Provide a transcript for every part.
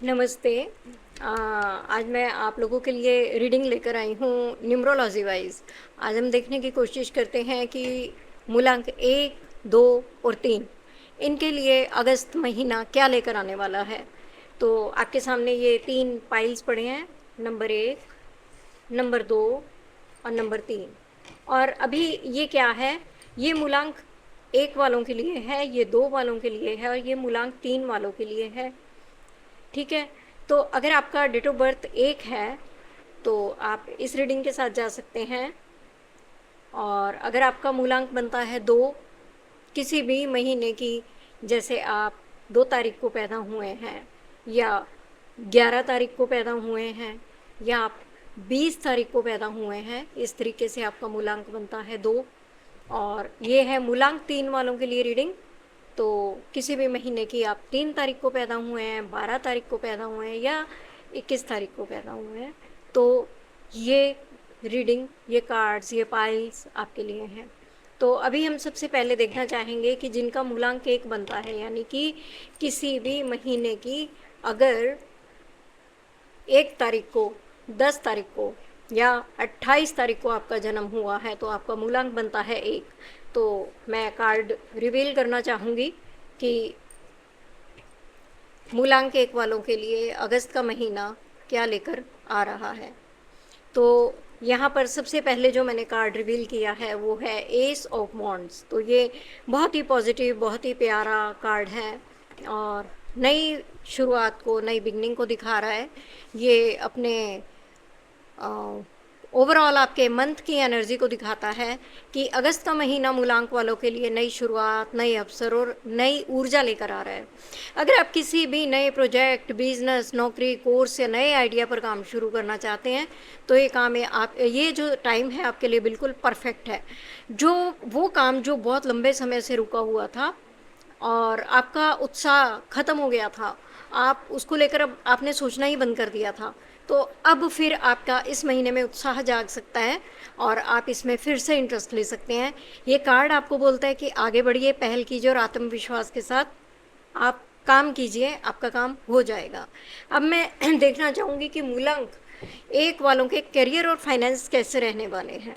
नमस्ते। आज मैं आप लोगों के लिए रीडिंग लेकर आई हूँ न्यूमरोलॉजी वाइज। आज हम देखने की कोशिश करते हैं कि मूलांक 1, 2 और 3 इनके लिए अगस्त महीना क्या लेकर आने वाला है। तो आपके सामने ये 3 पाइल्स पड़े हैं, नंबर 1, नंबर 2 और नंबर 3। और अभी ये क्या है, ये मूलांक 1 वालों के लिए है, ये 2 वालों के लिए है और ये मूलांक 3 वालों के लिए है। ठीक है। तो अगर आपका डेट ऑफ बर्थ 1 है तो आप इस रीडिंग के साथ जा सकते हैं। और अगर आपका मूलांक बनता है 2 किसी भी महीने की, जैसे आप 2 तारीख को पैदा हुए हैं या 11 तारीख को पैदा हुए हैं या आप 20 तारीख को पैदा हुए हैं, इस तरीके से आपका मूलांक बनता है 2। और ये है मूलांक 3 वालों के लिए रीडिंग। तो किसी भी महीने की आप 3 तारीख को पैदा हुए हैं, 12 तारीख को पैदा हुए हैं या 21 तारीख को पैदा हुए हैं, तो ये रीडिंग, ये कार्ड्स, ये पाइल्स आपके लिए हैं। तो अभी हम सबसे पहले देखना चाहेंगे कि जिनका मूलांक 1 बनता है, यानी कि किसी भी महीने की अगर 1 तारीख को, 10 तारीख को या 28 तारीख को आपका जन्म हुआ है तो आपका मूलांक बनता है 1। तो मैं कार्ड रिवील करना चाहूँगी कि मूलांक 1 वालों के लिए अगस्त का महीना क्या लेकर आ रहा है। तो यहाँ पर सबसे पहले जो मैंने कार्ड रिवील किया है वो है एस ऑफ वॉन्ड्स। तो ये बहुत ही पॉजिटिव, बहुत ही प्यारा कार्ड है और नई शुरुआत को, नई बिगनिंग को दिखा रहा है। ये अपने ओवरऑल आपके मंथ की एनर्जी को दिखाता है कि अगस्त का महीना मूलांक वालों के लिए नई शुरुआत, नए अवसर और नई ऊर्जा लेकर आ रहा है। अगर आप किसी भी नए प्रोजेक्ट, बिजनेस, नौकरी, कोर्स या नए आइडिया पर काम शुरू करना चाहते हैं तो ये काम है आप, ये जो टाइम है आपके लिए बिल्कुल परफेक्ट है। जो वो काम जो बहुत लंबे समय से रुका हुआ था और आपका उत्साह खत्म हो गया था, आप उसको लेकर अब आपने सोचना ही बंद कर दिया था, तो अब फिर आपका इस महीने में उत्साह जाग सकता है और आप इसमें फिर से इंटरेस्ट ले सकते हैं। ये कार्ड आपको बोलता है कि आगे बढ़िए, पहल कीजिए और आत्मविश्वास के साथ आप काम कीजिए, आपका काम हो जाएगा। अब मैं देखना चाहूँगी कि मूलांक 1 वालों के करियर और फाइनेंस कैसे रहने वाले हैं।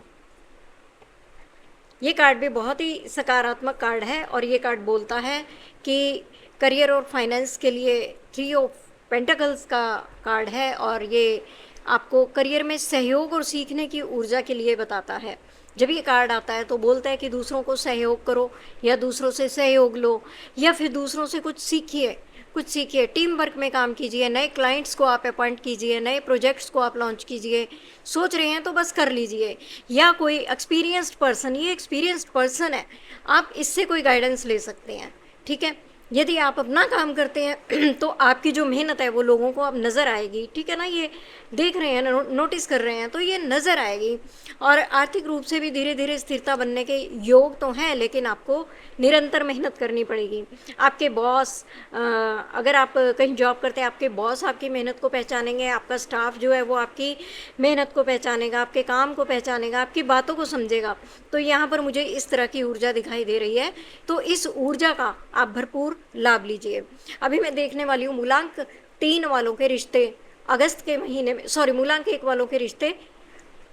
ये कार्ड भी बहुत ही सकारात्मक कार्ड है और ये कार्ड बोलता है कि करियर और फाइनेंस के लिए 3 ऑफ पेंटाकल्स का कार्ड है और ये आपको करियर में सहयोग और सीखने की ऊर्जा के लिए बताता है। जब ये कार्ड आता है तो बोलता है कि दूसरों को सहयोग करो या दूसरों से सहयोग लो या फिर दूसरों से कुछ सीखिए, टीम वर्क में काम कीजिए, नए क्लाइंट्स को आप अपॉइंट कीजिए, नए प्रोजेक्ट्स को आप लॉन्च कीजिए। सोच रहे हैं तो बस कर लीजिए। या कोई एक्सपीरियंस्ड पर्सन, ये एक्सपीरियंस्ड पर्सन है, आप इससे कोई गाइडेंस ले सकते हैं। ठीक है। यदि आप अपना काम करते हैं तो आपकी जो मेहनत है वो लोगों को अब नज़र आएगी। ठीक है ना, ये देख रहे हैं, नोटिस कर रहे हैं तो ये नज़र आएगी। और आर्थिक रूप से भी धीरे धीरे स्थिरता बनने के योग तो हैं, लेकिन आपको निरंतर मेहनत करनी पड़ेगी। आपके बॉस, अगर आप कहीं जॉब करते हैं, आपके बॉस आपकी मेहनत को पहचानेंगे, आपका स्टाफ जो है वो आपकी मेहनत को पहचानेगा, आपके काम को पहचानेगा, आपकी बातों को समझेगा। तो यहाँ पर मुझे इस तरह की ऊर्जा दिखाई दे रही है, तो इस ऊर्जा का आप भरपूर लाभ लीजिए। अभी मैं देखने वाली हूँ मूलांक 3 वालों के रिश्ते अगस्त के महीने में, सॉरी, मूलांक 1 वालों के रिश्ते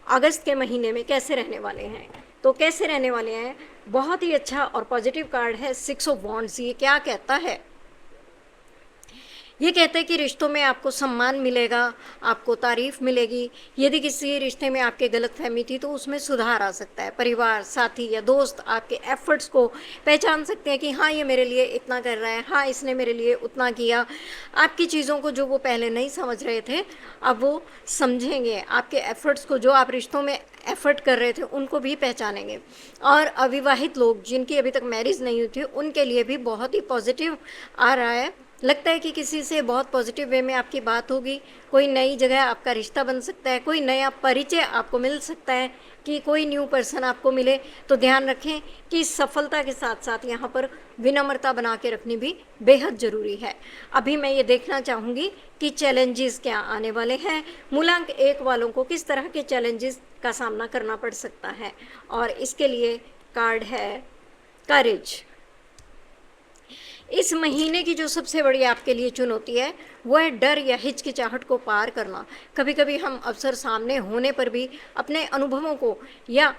अगस्त के महीने में कैसे रहने वाले हैं। तो कैसे रहने वाले हैं, बहुत ही अच्छा और पॉजिटिव कार्ड है 6 ऑफ वॉन्ड्स। ये क्या कहता है, ये कहते हैं कि रिश्तों में आपको सम्मान मिलेगा, आपको तारीफ मिलेगी। यदि किसी रिश्ते में आपके गलतफहमी थी तो उसमें सुधार आ सकता है। परिवार, साथी या दोस्त आपके एफर्ट्स को पहचान सकते हैं कि हाँ, ये मेरे लिए इतना कर रहा है, हाँ, इसने मेरे लिए उतना किया। आपकी चीज़ों को जो वो पहले नहीं समझ रहे थे अब वो समझेंगे। आपके एफर्ट्स को, जो आप रिश्तों में एफर्ट कर रहे थे, उनको भी पहचानेंगे। और अविवाहित लोग जिनकी अभी तक मैरिज नहीं हुई थी उनके लिए भी बहुत ही पॉजिटिव आ रहा है। लगता है कि किसी से बहुत पॉजिटिव वे में आपकी बात होगी, कोई नई जगह आपका रिश्ता बन सकता है, कोई नया परिचय आपको मिल सकता है, कि कोई न्यू पर्सन आपको मिले। तो ध्यान रखें कि सफलता के साथ साथ यहाँ पर विनम्रता बना के रखनी भी बेहद ज़रूरी है। अभी मैं ये देखना चाहूँगी कि चैलेंजेस क्या आने वाले हैं, मूलांक 1 वालों को किस तरह के चैलेंजेस का सामना करना पड़ सकता है। और इसके लिए कार्ड है करेज। इस महीने की जो सबसे बड़ी आपके लिए चुनौती है वो है डर या हिचकिचाहट को पार करना। कभी कभी हम अवसर सामने होने पर भी अपने अनुभवों को या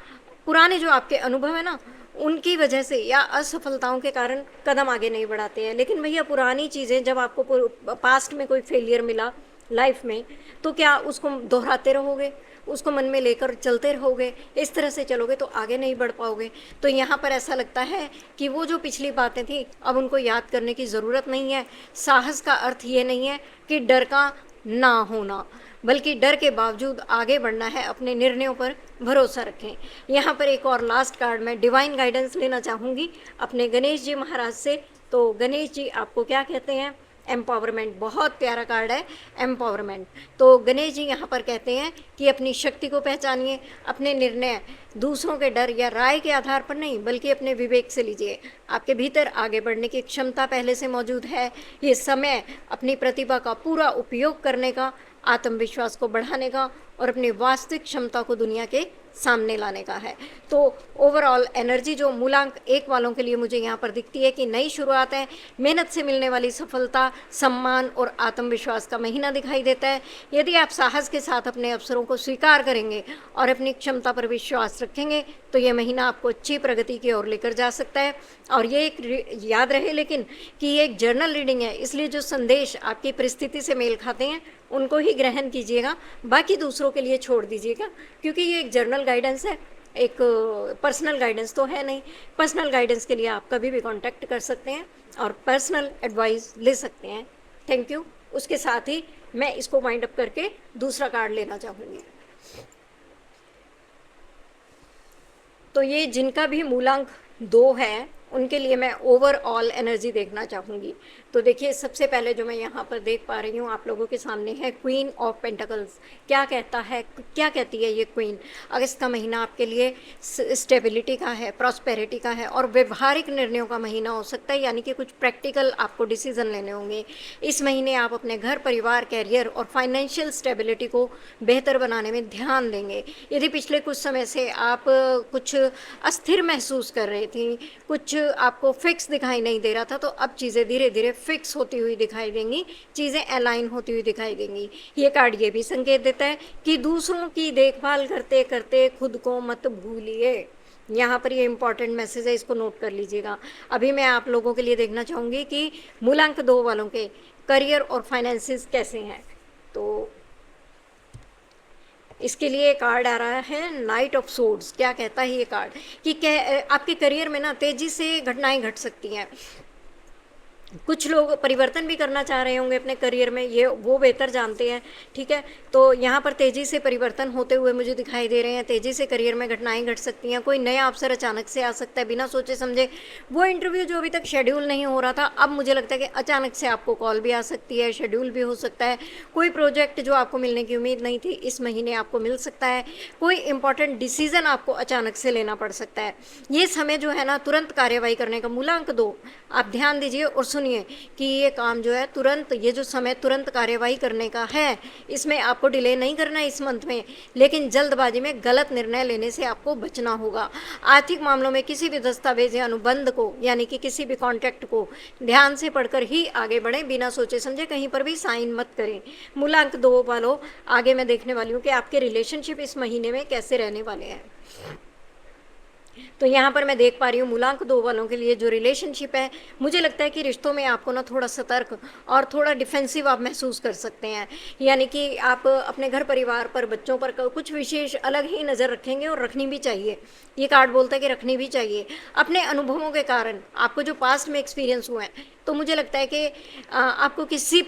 पुराने जो आपके अनुभव है ना, उनकी वजह से या असफलताओं के कारण कदम आगे नहीं बढ़ाते हैं। लेकिन भैया पुरानी चीज़ें, जब आपको पास्ट में कोई फेलियर मिला लाइफ में, तो क्या उसको दोहराते रहोगे, उसको मन में लेकर चलते रहोगे, इस तरह से चलोगे तो आगे नहीं बढ़ पाओगे। तो यहाँ पर ऐसा लगता है कि वो जो पिछली बातें थी अब उनको याद करने की ज़रूरत नहीं है। साहस का अर्थ ये नहीं है कि डर का ना होना, बल्कि डर के बावजूद आगे बढ़ना है, अपने निर्णयों पर भरोसा रखें। यहाँ पर एक और लास्ट कार्ड में डिवाइन गाइडेंस लेना चाहूँगी अपने गणेश जी महाराज से। तो गणेश जी आपको क्या कहते हैं? एम्पावरमेंट, बहुत प्यारा कार्ड है एम्पावरमेंट। तो गणेश जी यहाँ पर कहते हैं कि अपनी शक्ति को पहचानिए, अपने निर्णय दूसरों के डर या राय के आधार पर नहीं बल्कि अपने विवेक से लीजिए। आपके भीतर आगे बढ़ने की क्षमता पहले से मौजूद है। ये समय अपनी प्रतिभा का पूरा उपयोग करने का, आत्मविश्वास को बढ़ाने का और अपनी वास्तविक क्षमता को दुनिया के सामने लाने का है। तो ओवरऑल एनर्जी जो मूलांक 1 वालों के लिए मुझे यहाँ पर दिखती है कि नई शुरुआत है, मेहनत से मिलने वाली सफलता, सम्मान और आत्मविश्वास का महीना दिखाई देता है। यदि आप साहस के साथ अपने अवसरों को स्वीकार करेंगे और अपनी क्षमता पर विश्वास रखेंगे तो ये महीना आपको अच्छी प्रगति की ओर लेकर जा सकता है। और ये एक याद रहे लेकिन कि ये एक जर्नल रीडिंग है, इसलिए जो संदेश आपकी परिस्थिति से मेल खाते हैं उनको ही ग्रहण कीजिएगा, बाकी दूसरों के लिए छोड़ दीजिएगा, क्योंकि ये एक जर्नल गाइडेंस है, एक पर्सनल गाइडेंस तो है नहीं। पर्सनल गाइडेंस के लिए आप कभी भी कांटेक्ट कर सकते हैं और पर्सनल एडवाइस ले सकते हैं। Thank you. उसके साथ ही मैं इसको वाइंड अप करके दूसरा कार्ड लेना चाहूँगी। तो ये जिनका भी मूलांक 2 है उनके लिए मैं ओवरऑल एनर्जी देखना चाहूँगी। तो देखिए, सबसे पहले जो मैं यहाँ पर देख पा रही हूँ आप लोगों के सामने है क्वीन ऑफ पेंटिकल्स। क्या कहता है, क्या कहती है ये क्वीन? अगस्त का महीना आपके लिए स्टेबिलिटी का है, प्रॉस्पेरिटी का है और व्यवहारिक निर्णयों का महीना हो सकता है, यानी कि कुछ प्रैक्टिकल आपको डिसीजन लेने होंगे। इस महीने आप अपने घर परिवार, कैरियर और फाइनेंशियल स्टेबिलिटी को बेहतर बनाने में ध्यान देंगे। यदि पिछले कुछ समय से आप कुछ अस्थिर महसूस कर रहे थे, कुछ आपको फिक्स दिखाई नहीं दे रहा था, तो अब चीज़ें धीरे धीरे फिक्स होती हुई दिखाई देंगी, चीज़ें अलाइन होती हुई दिखाई देंगी। ये कार्ड ये भी संकेत देता है कि दूसरों की देखभाल करते करते खुद को मत भूलिए। यहाँ पर ये इंपॉर्टेंट मैसेज है, इसको नोट कर लीजिएगा। अभी मैं आप लोगों के लिए देखना चाहूँगी कि मूलांक 2 वालों के करियर और फाइनेंसिस कैसे हैं। तो इसके लिए कार्ड आ रहा है नाइट ऑफ सोर्ड्स। क्या कहता है ये कार्ड कि आपके करियर में ना तेज़ी से घटनाएं घट सकती हैं। कुछ लोग परिवर्तन भी करना चाह रहे होंगे अपने करियर में, ये वो बेहतर जानते हैं, ठीक है। तो यहाँ पर तेज़ी से परिवर्तन होते हुए मुझे दिखाई दे रहे हैं, तेज़ी से करियर में घटनाएं घट सकती हैं। कोई नया अवसर अचानक से आ सकता है बिना सोचे समझे। वो इंटरव्यू जो अभी तक शेड्यूल नहीं हो रहा था, अब मुझे लगता है कि अचानक से आपको कॉल भी आ सकती है, शेड्यूल भी हो सकता है। कोई प्रोजेक्ट जो आपको मिलने की उम्मीद नहीं थी इस महीने आपको मिल सकता है। कोई इंपॉर्टेंट डिसीजन आपको अचानक से लेना पड़ सकता है। ये समय जो है ना तुरंत कार्यवाही करने का, मूलांक 2 आप ध्यान दीजिए और सुनिए कि ये काम जो है तुरंत, ये जो समय तुरंत कार्यवाही करने का है, इसमें आपको डिले नहीं करना है इस मंथ में, लेकिन जल्दबाजी में गलत निर्णय लेने से आपको बचना होगा। आर्थिक मामलों में किसी भी दस्तावेज या अनुबंध को, यानी कि किसी भी कॉन्ट्रैक्ट को ध्यान से पढ़कर ही आगे बढ़ें, बिना सोचे समझे कहीं पर भी साइन मत करें। मूलांक 2 वालों, आगे मैं देखने वाली हूँ कि आपके रिलेशनशिप इस महीने में कैसे रहने वाले हैं। तो यहाँ पर मैं देख पा रही हूँ मूलांक 2 वालों के लिए जो रिलेशनशिप है, मुझे लगता है कि रिश्तों में आपको ना थोड़ा सतर्क और थोड़ा डिफेंसिव आप महसूस कर सकते हैं। यानी कि आप अपने घर परिवार पर, बच्चों पर कुछ विशेष अलग ही नज़र रखेंगे और रखनी भी चाहिए। ये कार्ड बोलता है कि रखनी भी चाहिए। अपने अनुभवों के कारण आपको जो पास्ट में एक्सपीरियंस हुए हैं, तो मुझे लगता है कि आपको किसी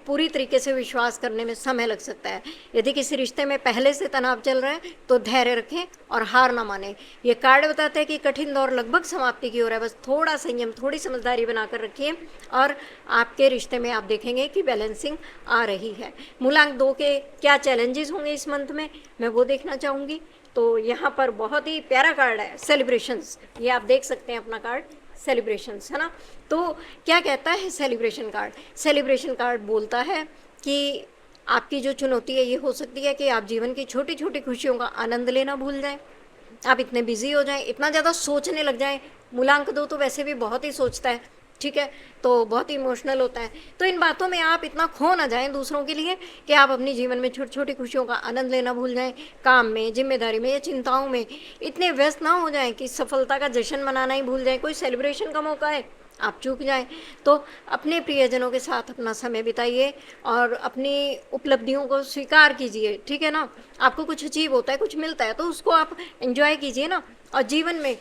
पूरी तरीके से विश्वास करने में समय लग सकता है। यदि किसी रिश्ते में पहले से तनाव चल रहा है तो धैर्य रखें और हार ना माने। ये कार्ड बताता है कि कठिन दौर लगभग समाप्ति की ओर है, बस थोड़ा संयम, थोड़ी समझदारी बनाकर रखिए और आपके रिश्ते में आप देखेंगे कि बैलेंसिंग आ रही है। मूलांक 2 के क्या चैलेंजेस होंगे इस मंथ में, मैं वो देखना चाहूँगी। तो यहाँ पर बहुत ही प्यारा कार्ड है, सेलिब्रेशंस। ये आप देख सकते हैं अपना कार्ड, सेलिब्रेशंस, है ना। तो क्या कहता है सेलिब्रेशन कार्ड? सेलिब्रेशन कार्ड बोलता है कि आपकी जो चुनौती है ये हो सकती है कि आप जीवन की छोटी छोटी खुशियों का आनंद लेना भूल जाएं। आप इतने बिजी हो जाएं, इतना ज़्यादा सोचने लग जाएं। मूलांक 2 तो वैसे भी बहुत ही सोचता है, ठीक है, तो बहुत ही इमोशनल होता है। तो इन बातों में आप इतना खो ना जाएँ दूसरों के लिए कि आप अपने जीवन में छोटी-छोटी खुशियों का आनंद लेना भूल जाएँ, काम में, ज़िम्मेदारी में या चिंताओं में इतने व्यस्त ना हो जाएँ कि सफलता का जश्न मनाना ही भूल जाएँ। कोई सेलिब्रेशन का मौका है, आप चूक जाएँ। तो अपने प्रियजनों के साथ अपना समय बिताइए और अपनी उपलब्धियों को स्वीकार कीजिए, ठीक है ना? आपको कुछ अचीव होता है, कुछ मिलता है, तो उसको आप एन्जॉय कीजिए ना। और जीवन में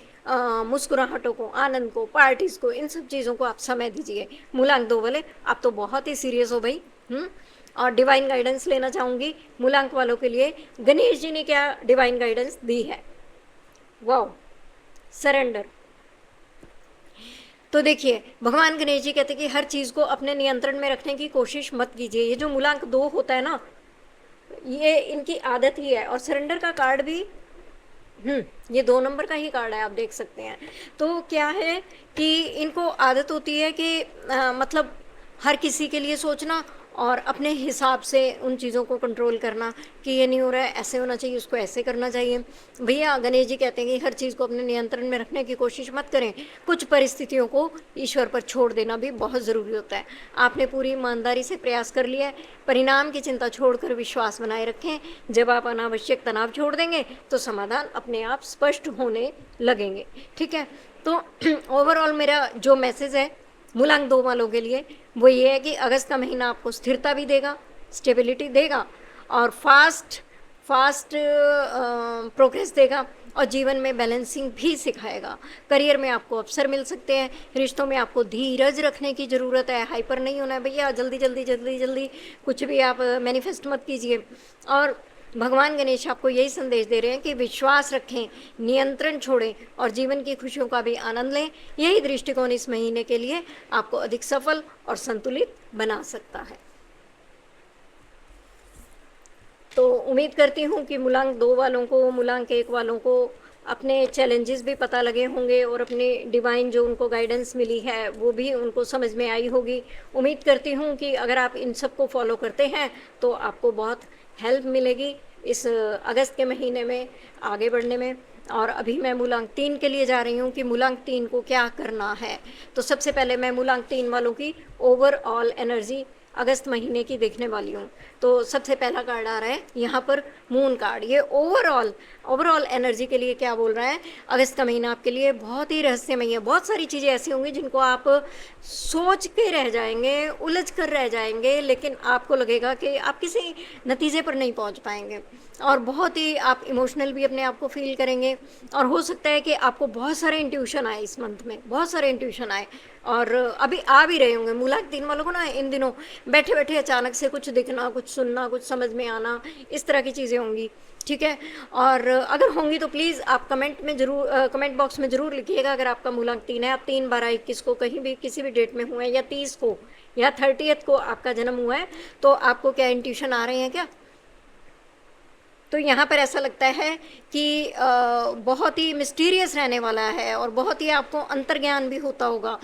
मुस्कुराहटों को, आनंद को, पार्टीज़ को, इन सब चीज़ों को आप समय दीजिए। मूलांक 2 वाले, आप तो बहुत ही सीरियस हो भई। और डिवाइन गाइडेंस लेना चाहूँगी मूलांक वालों के लिए। गणेश जी ने क्या डिवाइन गाइडेंस दी है? वाओ! सरेंडर। तो देखिए, भगवान गणेश जी कहते हैं कि हर चीज़ को अपने नियंत्रण में रखने की कोशिश मत कीजिए। ये जो मूलांक 2 होता है ना, ये इनकी आदत ही है। और सरेंडर का कार्ड भी ये 2 नंबर का ही कार्ड है, आप देख सकते हैं। तो क्या है कि इनको आदत होती है कि मतलब हर किसी के लिए सोचना और अपने हिसाब से उन चीज़ों को कंट्रोल करना कि ये नहीं हो रहा है, ऐसे होना चाहिए, उसको ऐसे करना चाहिए। भैया गणेश जी कहते हैं कि हर चीज़ को अपने नियंत्रण में रखने की कोशिश मत करें। कुछ परिस्थितियों को ईश्वर पर छोड़ देना भी बहुत ज़रूरी होता है। आपने पूरी ईमानदारी से प्रयास कर लिया है, परिणाम की चिंता छोड़कर विश्वास बनाए रखें। जब आप अनावश्यक तनाव छोड़ देंगे तो समाधान अपने आप स्पष्ट होने लगेंगे, ठीक है? तो ओवरऑल मेरा जो मैसेज है मूलांक 2 वालों के लिए वो ये है कि अगस्त का महीना आपको स्थिरता भी देगा, स्टेबिलिटी देगा और फास्ट प्रोग्रेस देगा और जीवन में बैलेंसिंग भी सिखाएगा। करियर में आपको अवसर मिल सकते हैं, रिश्तों में आपको धीरज रखने की ज़रूरत है, हाइपर नहीं होना है भैया, जल्दी कुछ भी आप मैनिफेस्ट मत कीजिए। और भगवान गणेश आपको यही संदेश दे रहे हैं कि विश्वास रखें, नियंत्रण छोड़ें और जीवन की खुशियों का भी आनंद लें। यही दृष्टिकोण इस महीने के लिए आपको अधिक सफल और संतुलित बना सकता है। तो उम्मीद करती हूँ कि मूलांक 2 वालों को, मूलांक 1 वालों को अपने चैलेंजेस भी पता लगे होंगे और अपने डिवाइन जो उनको गाइडेंस मिली है वो भी उनको समझ में आई होगी। उम्मीद करती हूँ कि अगर आप इन सब को फॉलो करते हैं तो आपको बहुत हेल्प मिलेगी इस अगस्त के महीने में आगे बढ़ने में। और अभी मैं मूलांक 3 के लिए जा रही हूँ कि मूलांक 3 को क्या करना है। तो सबसे पहले मैं मूलांक 3 वालों की ओवरऑल एनर्जी अगस्त महीने की देखने वाली हूँ। तो सबसे पहला कार्ड आ रहा है यहाँ पर मून कार्ड। ये ओवरऑल एनर्जी के लिए क्या बोल रहा है? अगस्त का महीना आपके लिए बहुत ही रहस्यमय है। बहुत सारी चीज़ें ऐसी होंगी जिनको आप सोच के रह जाएंगे, उलझ कर रह जाएंगे, लेकिन आपको लगेगा कि आप किसी नतीजे पर नहीं पहुँच पाएंगे और बहुत ही आप इमोशनल भी अपने आप को फील करेंगे। और हो सकता है कि आपको बहुत सारे इंट्यूशन आए इस मंथ में, बहुत सारे इंट्यूशन आए और अभी आ भी रहे होंगे। मूलांक 3 वालों को ना इन दिनों बैठे बैठे अचानक से कुछ दिखना, कुछ सुनना, कुछ समझ में आना, इस तरह की चीज़ें होंगी, ठीक है? और अगर होंगी तो प्लीज़ आप कमेंट बॉक्स में ज़रूर लिखिएगा। अगर आपका मूलांक 3 है, आप 3/12/21 को कहीं भी किसी भी डेट में हुए हैं या 30 को या 30th को आपका जन्म हुआ है, तो आपको क्या इंट्यूशन आ रहे हैं क्या? तो यहाँ पर ऐसा लगता है कि बहुत ही मिस्टीरियस रहने वाला है और बहुत ही आपको अंतर्ज्ञान भी होता होगा।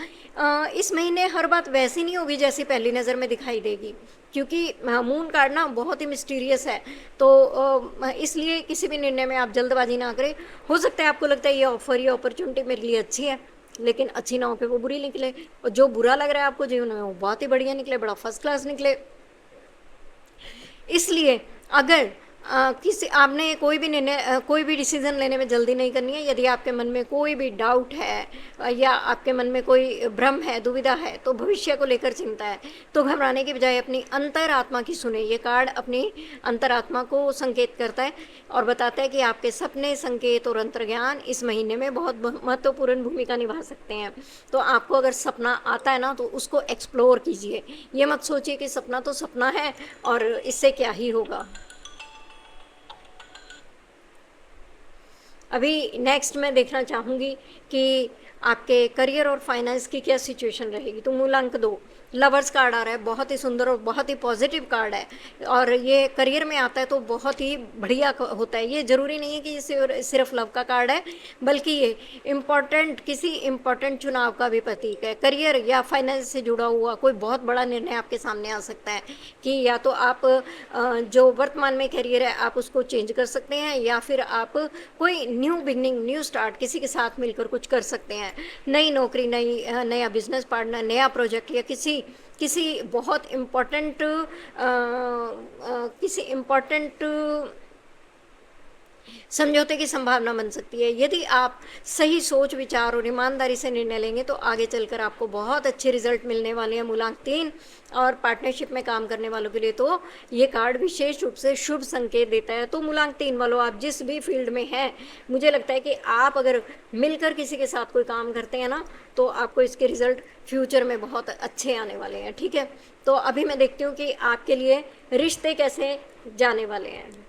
इस महीने हर बात वैसी नहीं होगी जैसी पहली नज़र में दिखाई देगी, क्योंकि मून कार्ड ना बहुत ही मिस्टीरियस है। तो इसलिए किसी भी निर्णय में आप जल्दबाजी ना करें। हो सकता है आपको लगता है ये अपॉर्चुनिटी मेरे लिए अच्छी है, लेकिन अच्छी ना हो के वो बुरी निकले, और जो बुरा लग रहा है आपको जीवन में वो बहुत ही बढ़िया निकले, बड़ा फर्स्ट क्लास निकले। इसलिए अगर किसी आपने कोई भी निर्णय, कोई भी डिसीज़न लेने में जल्दी नहीं करनी है। यदि आपके मन में कोई भी डाउट है या आपके मन में कोई भ्रम है, दुविधा है, तो भविष्य को लेकर चिंता है, तो घबराने की बजाय अपनी अंतरात्मा की सुने। ये कार्ड अपनी अंतरात्मा को संकेत करता है और बताता है कि आपके सपने, संकेत और अंतर्ज्ञान इस महीने में बहुत महत्वपूर्ण भूमिका निभा सकते हैं। तो आपको अगर सपना आता है ना तो उसको एक्सप्लोर कीजिए। ये मत सोचिए कि सपना तो सपना है और इससे क्या ही होगा। अभी नेक्स्ट मैं देखना चाहूँगी कि आपके करियर और फाइनेंस की क्या सिचुएशन रहेगी। तो मूलांक 2, लवर्स कार्ड आ रहा है, बहुत ही सुंदर और बहुत ही पॉजिटिव कार्ड है, और ये करियर में आता है तो बहुत ही बढ़िया होता है। ये ज़रूरी नहीं है कि ये सिर्फ लव का कार्ड है, बल्कि ये किसी इम्पोर्टेंट चुनाव का भी प्रतीक है। करियर या फाइनेंस से जुड़ा हुआ कोई बहुत बड़ा निर्णय आपके सामने आ सकता है कि या तो आप जो वर्तमान में करियर है आप उसको चेंज कर सकते हैं, या फिर आप कोई न्यू बिगनिंग, न्यू स्टार्ट किसी के साथ मिलकर कुछ कर सकते हैं। नई नौकरी, नया बिजनेस पार्टनर, नया प्रोजेक्ट, या किसी किसी बहुत इम्पोर्टेंट किसी इम्पोर्टेंट समझौते की संभावना बन सकती है। यदि आप सही सोच, विचार और ईमानदारी से निर्णय लेंगे तो आगे चलकर आपको बहुत अच्छे रिजल्ट मिलने वाले हैं। मूलांक 3 और पार्टनरशिप में काम करने वालों के लिए तो ये कार्ड विशेष रूप से शुभ संकेत देता है। तो मूलांक 3 वालों, आप जिस भी फील्ड में हैं, मुझे लगता है कि आप अगर मिलकर किसी के साथ कोई काम करते हैं ना, तो आपको इसके रिजल्ट फ्यूचर में बहुत अच्छे आने वाले हैं। ठीक है, तो अभी मैं देखती हूँ कि आपके लिए रिश्ते कैसे जाने वाले हैं।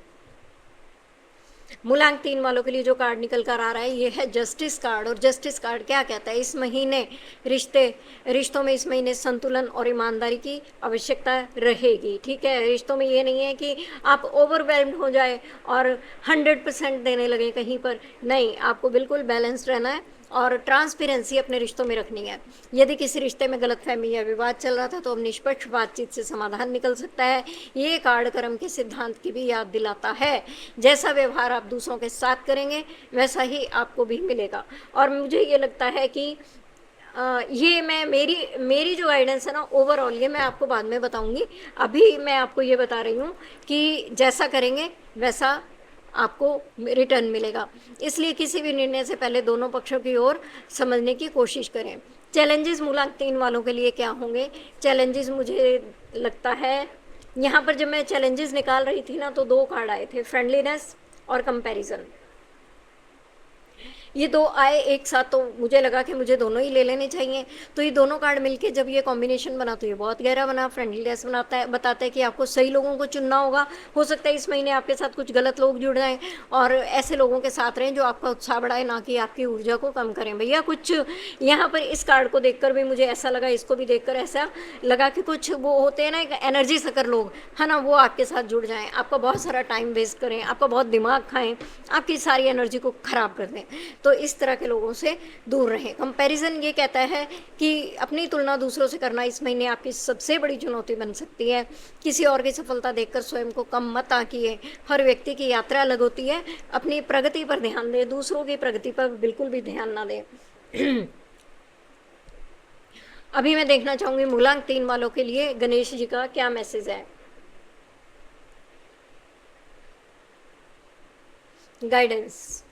मूलांक 3 वालों के लिए जो कार्ड निकल कर आ रहा है ये है जस्टिस कार्ड। और जस्टिस कार्ड क्या कहता है? इस महीने रिश्तों में इस महीने संतुलन और ईमानदारी की आवश्यकता रहेगी। ठीक है, रिश्तों में ये नहीं है कि आप ओवरवेल्म्ड हो जाए और 100% देने लगे कहीं पर, नहीं, आपको बिल्कुल बैलेंस्ड रहना है और ट्रांसपेरेंसी अपने रिश्तों में रखनी है। यदि किसी रिश्ते में गलतफहमी या विवाद चल रहा था तो अब निष्पक्ष बातचीत से समाधान निकल सकता है। ये कार्ड कर्म के सिद्धांत की भी याद दिलाता है। जैसा व्यवहार आप दूसरों के साथ करेंगे वैसा ही आपको भी मिलेगा। और मुझे ये लगता है कि ये मेरी जो गाइडेंस है ना ओवरऑल, ये मैं आपको बाद में बताऊंगी। अभी मैं आपको ये बता रही हूँ कि जैसा करेंगे वैसा आपको रिटर्न मिलेगा। इसलिए किसी भी निर्णय से पहले दोनों पक्षों की ओर समझने की कोशिश करें। चैलेंजेस मूलांक 3 वालों के लिए क्या होंगे? चैलेंजेस मुझे लगता है, यहाँ पर जब मैं चैलेंजेस निकाल रही थी ना तो 2 कार्ड आए थे, फ्रेंडलीनेस और कंपैरिजन। ये 2 आए एक साथ तो मुझे लगा कि मुझे दोनों ही ले लेने चाहिए। तो ये दोनों कार्ड मिलके जब ये कॉम्बिनेशन बना तो ये बहुत गहरा बना। फ्रेंडलीनेस बताता है कि आपको सही लोगों को चुनना होगा। हो सकता है इस महीने आपके साथ कुछ गलत लोग जुड़ जाएं, और ऐसे लोगों के साथ रहें जो आपका उत्साह बढ़ाए, ना कि आपकी ऊर्जा को कम करें। भैया कुछ यहाँ पर इस कार्ड को देखकर भी मुझे ऐसा लगा, इसको भी देखकर ऐसा लगा कि कुछ वो होते हैं ना एक एनर्जी सकर लोग, है ना, वो आपके साथ जुड़ जाएं, आपका बहुत सारा टाइम वेस्ट करें, आपका बहुत दिमाग खाएं, आपकी सारी एनर्जी को खराब कर दें। तो इस तरह के लोगों से दूर रहें। कंपैरिजन ये कहता है कि अपनी तुलना दूसरों से करना इस महीने आपकी सबसे बड़ी चुनौती बन सकती है। किसी और की सफलता देखकर स्वयं को कम मत आंकिए। हर व्यक्ति की यात्रा अलग होती है। अपनी प्रगति पर ध्यान दें, दूसरों की प्रगति पर बिल्कुल भी ध्यान ना दें। अभी मैं देखना चाहूंगी मूलांक 3 वालों के लिए गणेश जी का क्या मैसेज है, गाइडेंस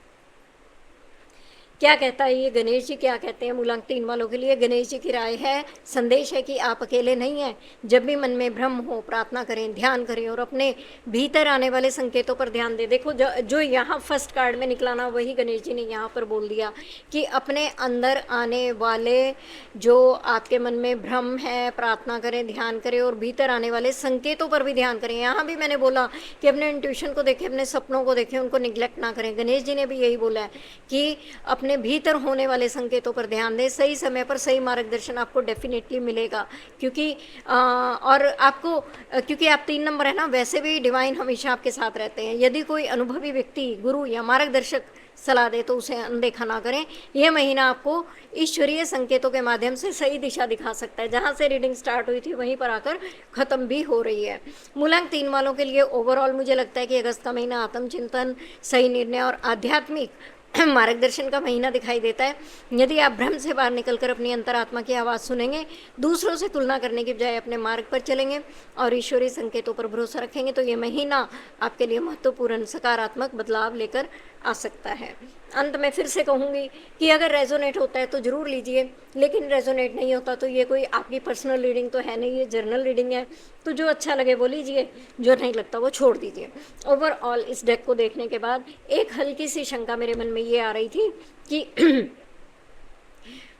क्या कहता है ये गणेश जी क्या कहते हैं मूलांक 3 वालों के लिए? गणेश जी की राय है, संदेश है कि आप अकेले नहीं हैं। जब भी मन में भ्रम हो, प्रार्थना करें, ध्यान करें और अपने भीतर आने वाले संकेतों पर ध्यान दें। देखो जो यहाँ फर्स्ट कार्ड में निकला ना, वही गणेश जी ने यहाँ पर बोल दिया कि अपने अंदर आने वाले जो आपके मन में भ्रम है, प्रार्थना करें, ध्यान करें और भीतर आने वाले संकेतों पर भी ध्यान करें। यहाँ भी मैंने बोला कि अपने इंट्यूशन को देखें, अपने सपनों को देखें, उनको निगलेक्ट ना करें। गणेश जी ने भी यही बोला है कि अपने भीतर होने वाले संकेतों पर ध्यान दें। सही समय पर सही मार्गदर्शन आपको डेफिनेटली मिलेगा, क्योंकि और आपको क्योंकि आप 3 नंबर है ना, वैसे भी डिवाइन हमेशा आपके साथ रहते हैं। यदि कोई अनुभवी व्यक्ति, गुरु या मार्गदर्शक सलाह दे तो उसे अनदेखा ना करें। यह महीना आपको ईश्वरीय संकेतों के माध्यम से सही दिशा दिखा सकता है। जहाँ से रीडिंग स्टार्ट हुई थी वहीं पर आकर ख़त्म भी हो रही है। मूलांक 3 वालों के लिए ओवरऑल मुझे लगता है कि अगस्त का महीना आत्मचिंतन, सही निर्णय और आध्यात्मिक मार्गदर्शन का महीना दिखाई देता है। यदि आप भ्रम से बाहर निकलकर अपनी अंतरात्मा की आवाज़ सुनेंगे, दूसरों से तुलना करने की बजाय अपने मार्ग पर चलेंगे और ईश्वरीय संकेतों पर भरोसा रखेंगे तो ये महीना आपके लिए महत्वपूर्ण सकारात्मक बदलाव लेकर आ सकता है। अंत में फिर से कहूँगी कि अगर रेजोनेट होता है तो ज़रूर लीजिए, लेकिन रेजोनेट नहीं होता तो ये कोई आपकी पर्सनल रीडिंग तो है नहीं, ये जर्नल रीडिंग है। तो जो अच्छा लगे वो लीजिए, जो नहीं लगता वो छोड़ दीजिए। ओवरऑल इस डेक को देखने के बाद एक हल्की सी शंका मेरे मन में ये आ रही थी कि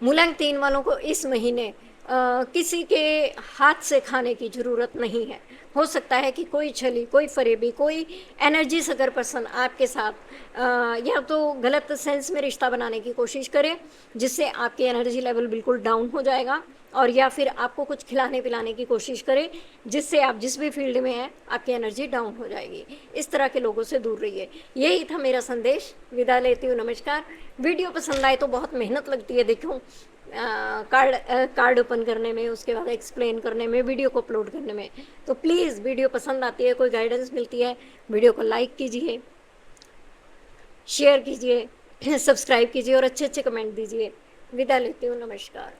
मूलांक 3 वालों को इस महीने किसी के हाथ से खाने की ज़रूरत नहीं है। हो सकता है कि कोई छली, कोई फरेबी, कोई एनर्जी सकर पर्सन आपके साथ या तो गलत सेंस में रिश्ता बनाने की कोशिश करे, जिससे आपकी एनर्जी लेवल बिल्कुल डाउन हो जाएगा और या फिर आपको कुछ खिलाने पिलाने की कोशिश करे जिससे आप जिस भी फील्ड में हैं आपकी एनर्जी डाउन हो जाएगी। इस तरह के लोगों से दूर रहिए। यही था मेरा संदेश। विदा लेती हूँ, नमस्कार। वीडियो पसंद आए तो बहुत मेहनत लगती है, देखो कार्ड ओपन करने में, उसके बाद एक्सप्लेन करने में, वीडियो को अपलोड करने में। तो प्लीज़ वीडियो पसंद आती है, कोई गाइडेंस मिलती है, वीडियो को लाइक कीजिए, शेयर कीजिए, सब्सक्राइब कीजिए और अच्छे अच्छे कमेंट दीजिए। विदा लेती हूँ, नमस्कार।